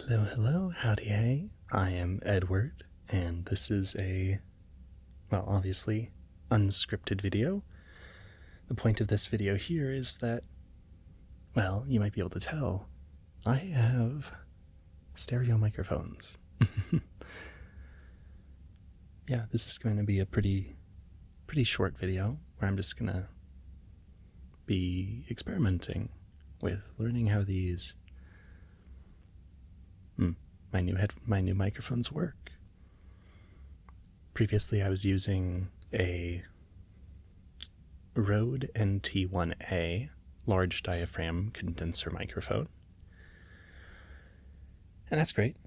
Hello, hello, howdy, hey. I am Edward, and this is a, obviously, unscripted video. The point of this video here is that, you might be able to tell, I have stereo microphones. Yeah, this is going to be a pretty short video where I'm just going to be experimenting with learning how these my new microphones work. Previously, I was using a Rode NT1A large-diaphragm condenser microphone, and that's great.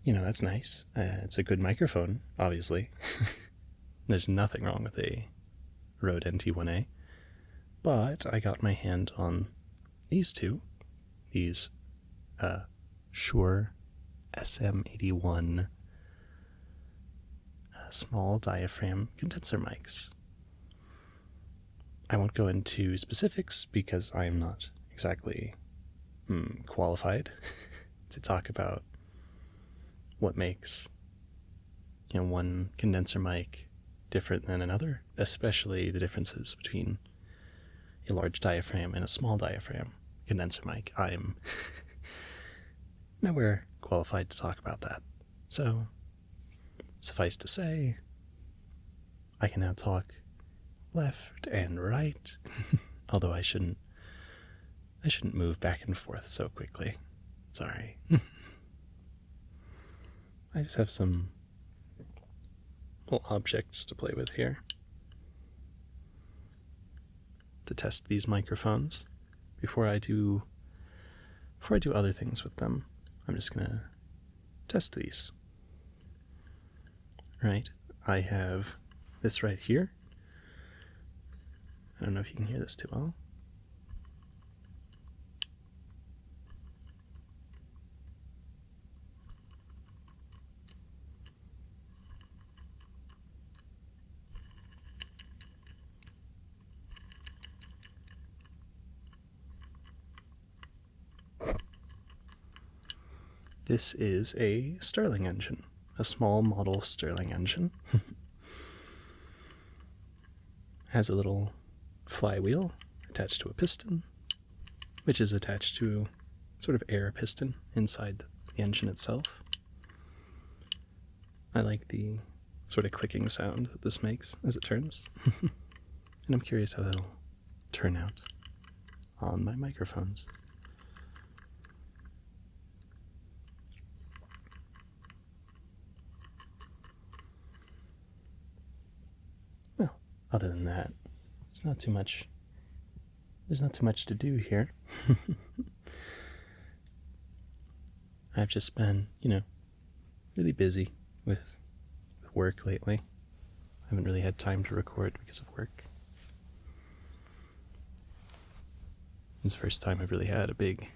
That's nice. It's a good microphone, obviously. There's nothing wrong with a Rode NT1A, but I got my hand on these two, Shure SM81 small-diaphragm condenser mics. I won't go into specifics because I am not exactly qualified to talk about what makes one condenser mic different than another, especially the differences between a large diaphragm and a small diaphragm condenser mic. I'm nowhere qualified to talk about that. So, suffice to say, I can now talk left and right, although I shouldn't move back and forth so quickly. Sorry. I just have some little objects to play with here to test these microphones before I do other things with them. I'm just gonna test these. Right, I have this right here. I don't know if you can hear this too well. This is a Stirling engine, a small model Stirling engine. Has a little flywheel attached to a piston, which is attached to sort of air piston inside the engine itself. I like the sort of clicking sound that this makes as it turns. And I'm curious how that'll turn out on my microphones. Other than that, there's not too much to do here. I've just been, really busy with work lately. I haven't really had time to record because of work. It's the first time I've really had a big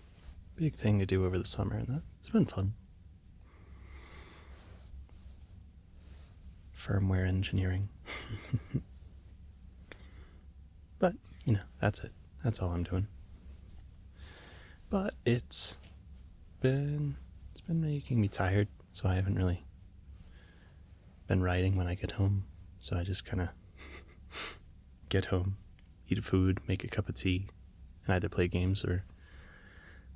thing to do over the summer, and it's been fun. Firmware engineering. But, that's it. That's all I'm doing. But it's been making me tired, so I haven't really been writing when I get home. So I just kind of get home, eat food, make a cup of tea, and either play games or,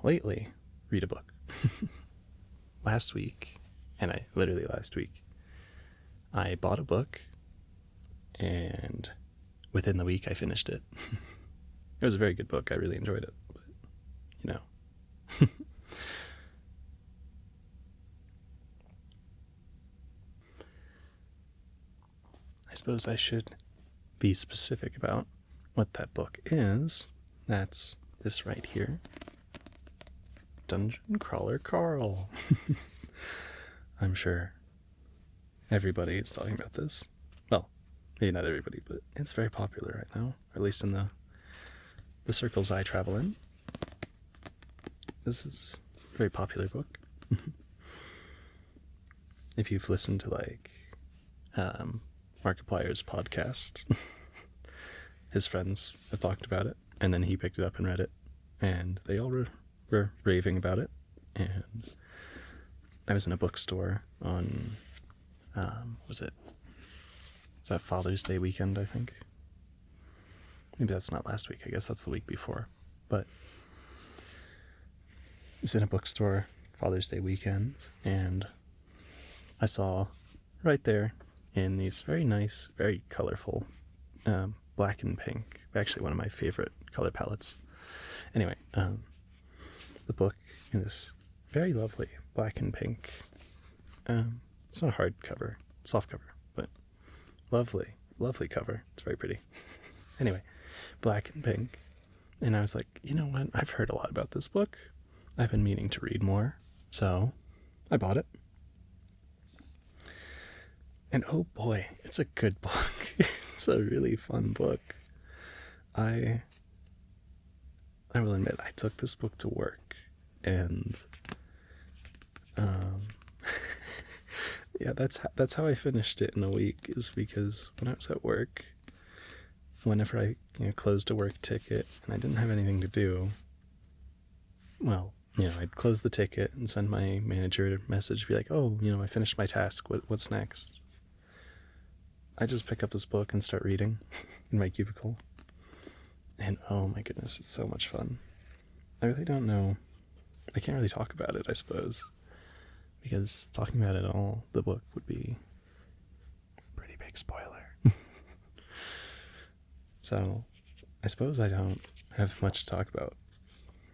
lately, read a book. Last week, I bought a book, and within the week, I finished it. It was a very good book. I really enjoyed it. But, I suppose I should be specific about what that book is. That's this right here. Dungeon Crawler Carl. I'm sure everybody is talking about this. Well, maybe not everybody, but it's very popular right now, or at least in the circles I travel in. This is a very popular book. If you've listened to Markiplier's podcast, his friends have talked about it, and then he picked it up and read it, and they all were raving about it, and I was in a bookstore on, was that Father's Day weekend, I think? Maybe that's not last week. I guess that's the week before. But I was in a bookstore Father's Day weekend, and I saw right there in these very nice, very colorful, black and pink, actually one of my favorite color palettes. Anyway, the book in this very lovely black and pink, it's not a hard cover, soft cover, but lovely, lovely cover. It's very pretty. Anyway, black and pink. And I was like, you know what? I've heard a lot about this book. I've been meaning to read more. So I bought it. And oh boy, it's a good book. It's a really fun book. I will admit, I took this book to work, and yeah, that's how I finished it in a week, is because when I was at work, whenever I closed a work ticket and I didn't have anything to do, well, I'd close the ticket and send my manager a message, be like, oh, I finished my task, what's next? I just pick up this book and start reading in my cubicle. And oh my goodness, it's so much fun. I really don't know. I can't really talk about it, I suppose, because talking about it all, the book, would be a pretty big spoiler. So I suppose I don't have much to talk about,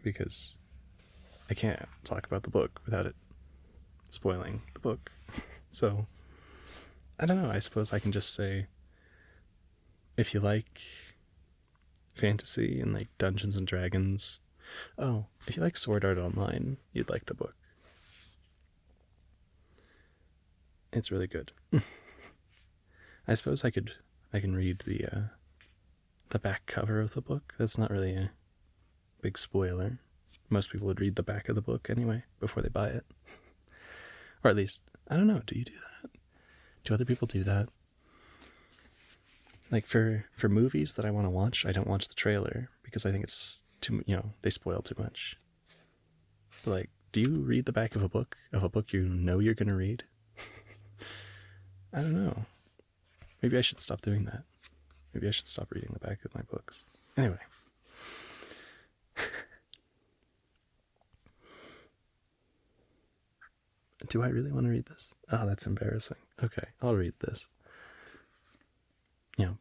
because I can't talk about the book without it spoiling the book. So I don't know, I suppose I can just say, if you like fantasy and like Dungeons and Dragons, if you like Sword Art Online, you'd like the book. It's really good. I suppose I can read the back cover of the book. That's not really a big spoiler. Most people would read the back of the book anyway before they buy it. Or at least, I don't know, do you do that? Do other people do that? Like for movies that I want to watch, I don't watch the trailer because I think it's too, they spoil too much. But like, do you read the back of a book you're going to read? I don't know. Maybe I should stop doing that. Maybe I should stop reading the back of my books. Anyway. Do I really want to read this? Oh, that's embarrassing. Okay, I'll read this.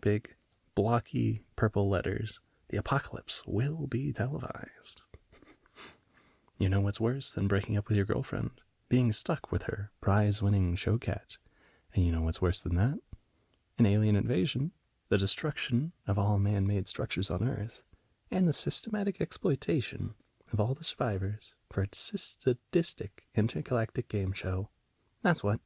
Big, blocky, purple letters. The apocalypse will be televised. You know what's worse than breaking up with your girlfriend? Being stuck with her prize-winning show cat. And you know what's worse than that? An alien invasion, the destruction of all man-made structures on Earth, and the systematic exploitation of all the survivors for its sadistic intergalactic game show. That's what.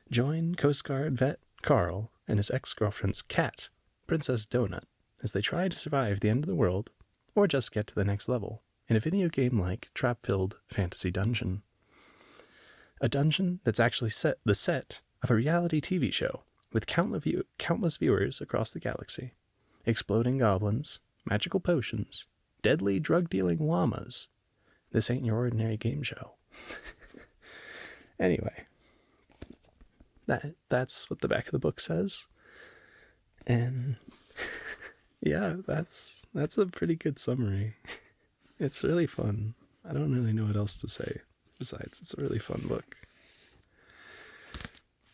Join Coast Guard vet Carl and his ex-girlfriend's cat, Princess Donut, as they try to survive the end of the world, or just get to the next level, in a video game-like trap-filled fantasy dungeon. A dungeon that's actually the set of a reality TV show with countless viewers across the galaxy, exploding goblins, magical potions, deadly drug-dealing llamas. This ain't your ordinary game show. Anyway, that's what the back of the book says. And yeah, that's a pretty good summary. It's really fun. I don't really know what else to say. Besides, it's a really fun book.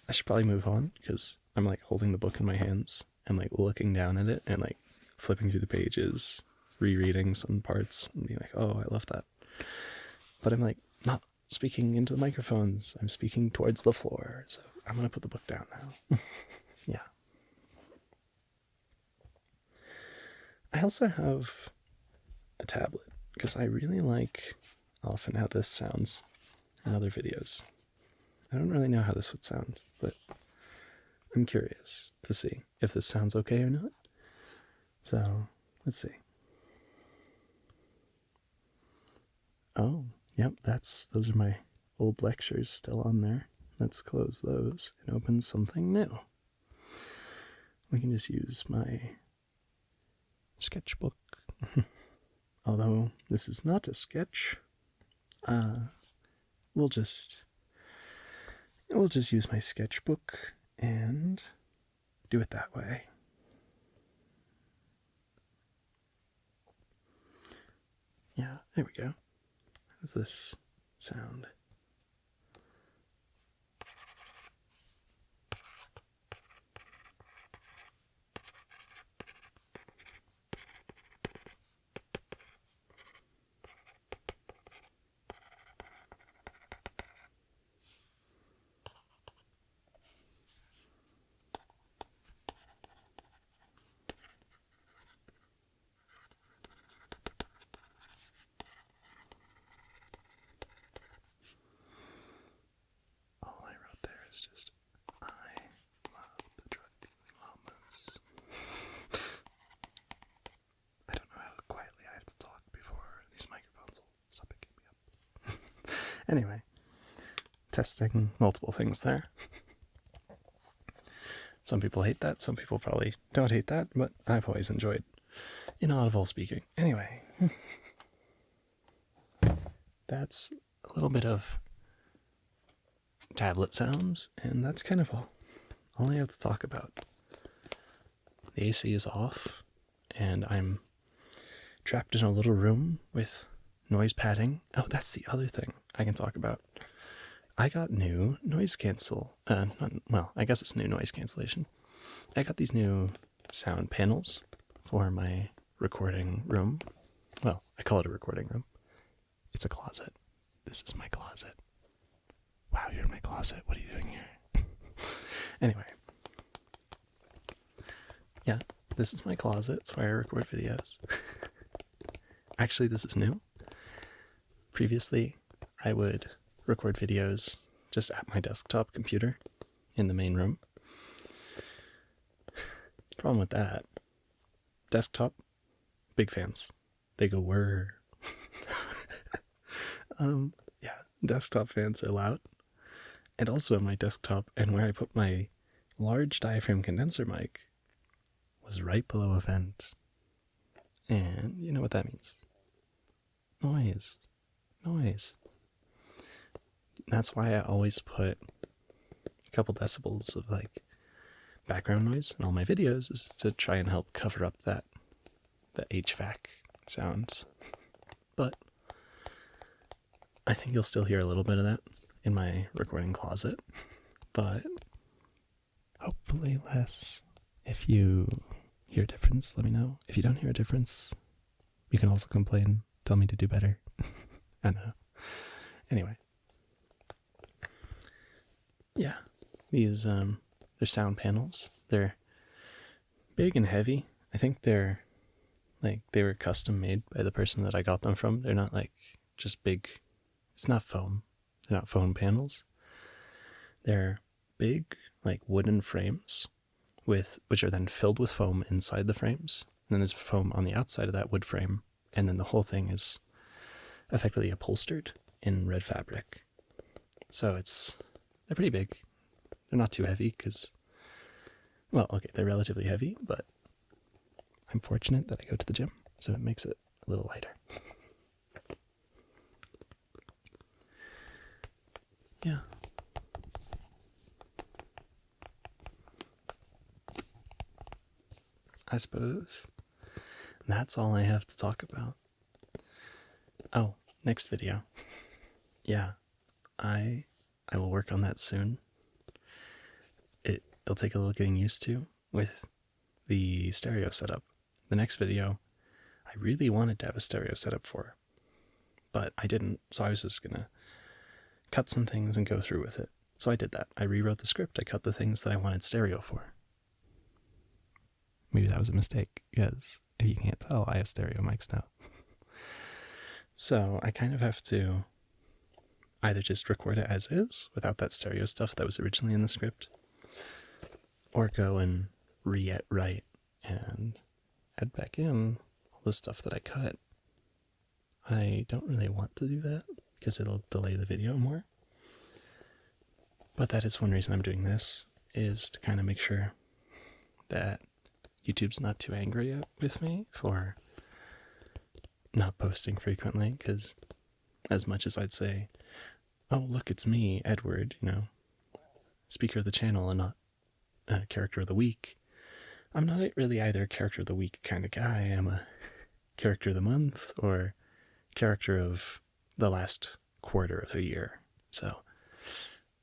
I should probably move on, because I'm like holding the book in my hands and like looking down at it and like flipping through the pages, rereading some parts and being like, oh, I love that. But I'm like not speaking into the microphones. I'm speaking towards the floor. So I'm going to put the book down now. Yeah. I also have a tablet because I really like often how this sounds in other videos. I don't really know how this would sound, but I'm curious to see if this sounds okay or not. So, let's see. Oh, yep, those are my old lectures still on there. Let's close those and open something new. We can just use my sketchbook. Although this is not a sketch. we'll just use my sketchbook and do it that way. Yeah, there we go. How does this sound? All I wrote there is just, I love the drug dealing llamas. I don't know how quietly I have to talk before these microphones will stop picking me up. Anyway, testing multiple things there. Some people hate that, some people probably don't hate that, but I've always enjoyed inaudible speaking. Anyway, that's a little bit of tablet sounds, and that's kind of all I have to talk about. The AC is off, and I'm trapped in a little room with noise padding. Oh, that's the other thing I can talk about. I got new noise cancel. I guess it's new noise cancellation. I got these new sound panels for my recording room. Well, I call it a recording room. It's a closet. This is my closet. Wow, you're in my closet. What are you doing here? Anyway. Yeah, this is my closet. It's where I record videos. Actually, this is new. Previously, I would record videos just at my desktop computer in the main room. Problem with that, desktop, big fans. They go whirr. Yeah, desktop fans are loud. And also my desktop and where I put my large diaphragm condenser mic was right below a vent. And you know what that means. Noise. That's why I always put a couple decibels of like background noise in all my videos, is to try and help cover up the HVAC sounds. But I think you'll still hear a little bit of that in my recording closet, but hopefully less. If you hear a difference, let me know. If you don't hear a difference, you can also complain. Tell me to do better. I don't know. Anyway. Yeah. These, they're sound panels. They're big and heavy. I think they were custom made by the person that I got them from. They're not like just big. It's not foam. They're not foam panels. They're big, like wooden frames which are then filled with foam inside the frames. And then there's foam on the outside of that wood frame. And then the whole thing is effectively upholstered in red fabric. So they're pretty big. They're not too heavy because, well, okay, they're relatively heavy, but I'm fortunate that I go to the gym, so it makes it a little lighter. Yeah. I suppose that's all I have to talk about. Oh, next video. Yeah, I will work on that soon. It'll take a little getting used to with the stereo setup. The next video, I really wanted to have a stereo setup for, but I didn't, so I was just gonna cut some things and go through with it. So I did that. I rewrote the script. I cut the things that I wanted stereo for. Maybe that was a mistake, because if you can't tell, I have stereo mics now. So I kind of have to either just record it as is, without that stereo stuff that was originally in the script, or go and rewrite and add back in all the stuff that I cut. I don't really want to do that, because it'll delay the video more. But that is one reason I'm doing this, is to kind of make sure that YouTube's not too angry with me for not posting frequently, because as much as I'd say oh, look, it's me, Edward, speaker of the channel and not character of the week. I'm not really either a character of the week kind of guy. I'm a character of the month or character of the last quarter of the year. So,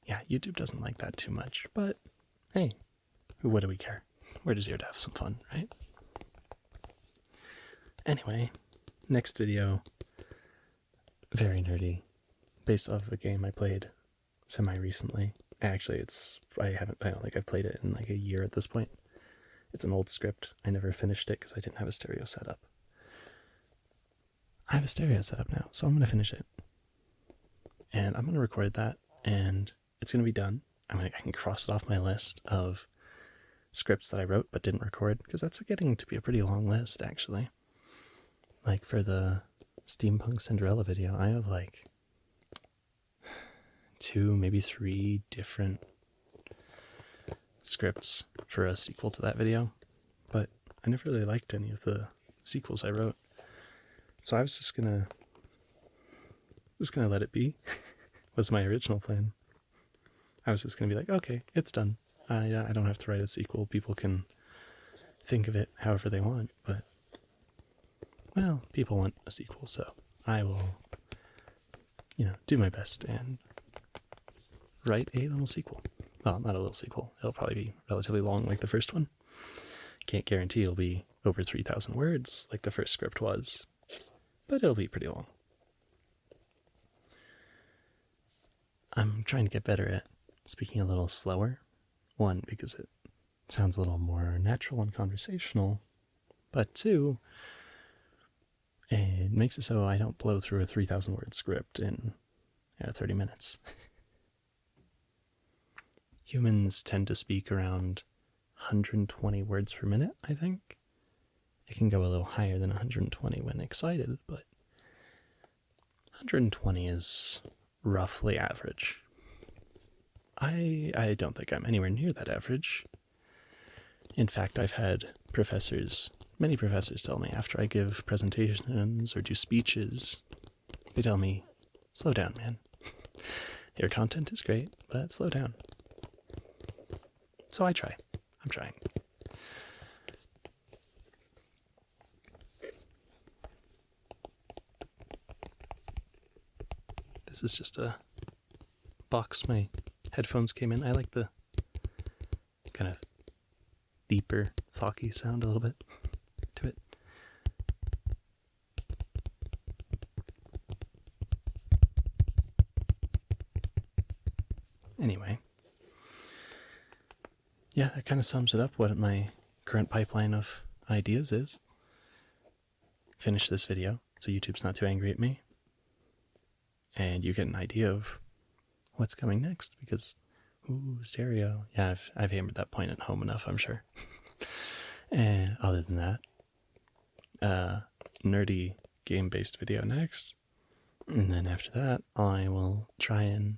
yeah, YouTube doesn't like that too much. But, hey, what do we care? We're just here to have some fun, right? Anyway, next video, very nerdy, based off of a game I played semi-recently. Actually, I don't think I've played it in like a year at this point. It's an old script. I never finished it because I didn't have a stereo setup. I have a stereo setup now, so I'm going to finish it. And I'm going to record that, and it's going to be done. I can cross it off my list of scripts that I wrote but didn't record, because that's getting to be a pretty long list, actually. Like, for the Steampunk Cinderella video, I have like 2, maybe 3 different scripts for a sequel to that video, but I never really liked any of the sequels I wrote. So I was just gonna let it be. Was my original plan. I was just gonna be like, okay, it's done. I don't have to write a sequel. People can think of it however they want, but, well, people want a sequel, so I will, do my best and write a little sequel. Well, not a little sequel. It'll probably be relatively long like the first one. Can't guarantee it'll be over 3,000 words like the first script was, but it'll be pretty long. I'm trying to get better at speaking a little slower. One, because it sounds a little more natural and conversational, but 2, it makes it so I don't blow through a 3,000 word script in 30 minutes. Humans tend to speak around 120 words per minute, I think. It can go a little higher than 120 when excited, but 120 is roughly average. I don't think I'm anywhere near that average. In fact, I've had many professors tell me after I give presentations or do speeches, they tell me, slow down, man. Your content is great, but slow down. So I try. I'm trying. This is just a box my headphones came in. I like the kind of deeper, talky sound a little bit to it. Anyway. Yeah, that kind of sums it up what my current pipeline of ideas is. Finish this video so YouTube's not too angry at me. And you get an idea of what's coming next, because, ooh, stereo. Yeah, I've hammered that point at home enough, I'm sure. And other than that, nerdy game-based video next. And then after that, I will try and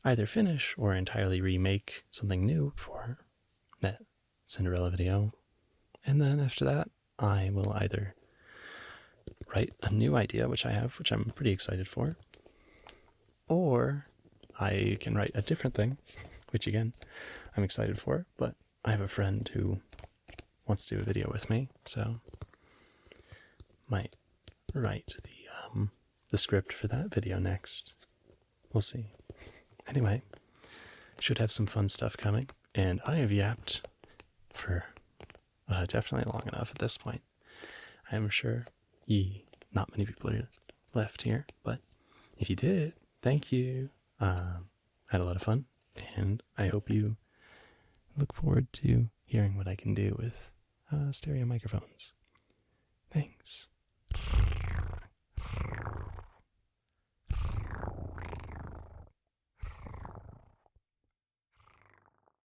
either finish or entirely remake something new for that Cinderella video. And then after that, I will either write a new idea, which I'm pretty excited for, or I can write a different thing, which again, I'm excited for, but I have a friend who wants to do a video with me, so might write the script for that video next. We'll see. Anyway, should have some fun stuff coming, and I have yapped for definitely long enough at this point. I am sure not many people are left here, but if you did, thank you. Had a lot of fun, and I hope you look forward to hearing what I can do with stereo microphones. Thanks.